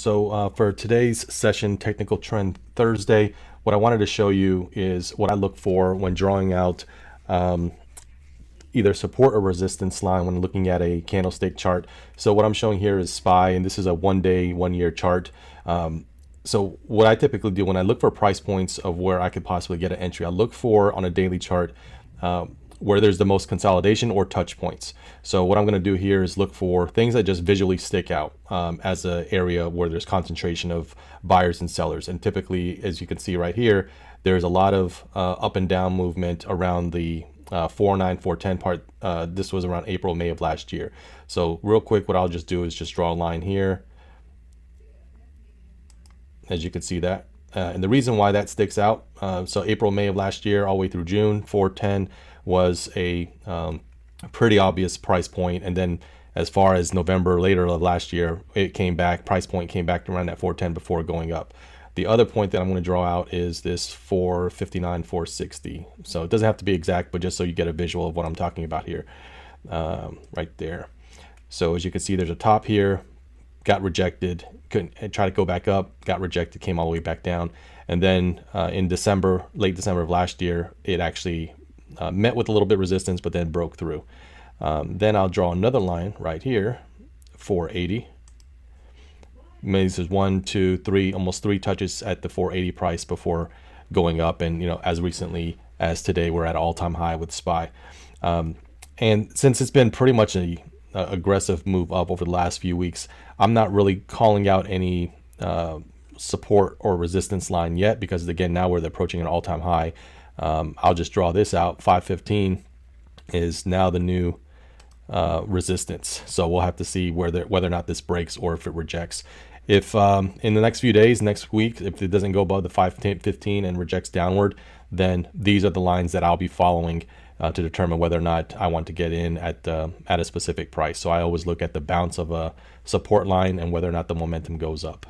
So for today's session, Technical Trend Thursday, what I wanted to show you is what I look for when drawing out either support or resistance line when looking at a candlestick chart. So what I'm showing here is SPY, and this is a 1 day, 1 year chart. So what I typically do when I look for price points of where I could possibly get an entry, I look for on a daily chart where there's the most consolidation or touch points. So what I'm going to do here is look for things that just visually stick out as an area where there's concentration of buyers and sellers. And typically, as you can see right here, there's a lot of up and down movement around the 409, 410 part. This was around April, May of last year. So real quick, what I'll just do is just draw a line here. As you can see that. And the reason why that sticks out, so April, May of last year, all the way through June, 410 was a pretty obvious price point. And then as far as November later of last year, it came back, price point came back to around that 410 before going up. The other point that I'm going to draw out is this 459, 460. So it doesn't have to be exact, but just so you get a visual of what I'm talking about here, right there. So as you can see, there's a top here, got rejected, couldn't try to go back up, got rejected, came all the way back down. And then in December, late December of last year, it actually met with a little bit of resistance, but then broke through. Then I'll draw another line right here, 480. Maybe this is 1, 2, 3, almost 3 touches at the 480 price before going up. And as recently as today, we're at an all-time high with SPY. And since it's been pretty much a aggressive move up over the last few weeks, I'm not really calling out any support or resistance line yet, because again, now we're approaching an all-time high. I'll just draw this out. 515 is now the new resistance. So we'll have to see whether or not this breaks or if it rejects. If in the next few days, next week, if it doesn't go above the 515 and rejects downward, then these are the lines that I'll be following to determine whether or not I want to get in at a specific price. So I always look at the bounce of a support line and whether or not the momentum goes up.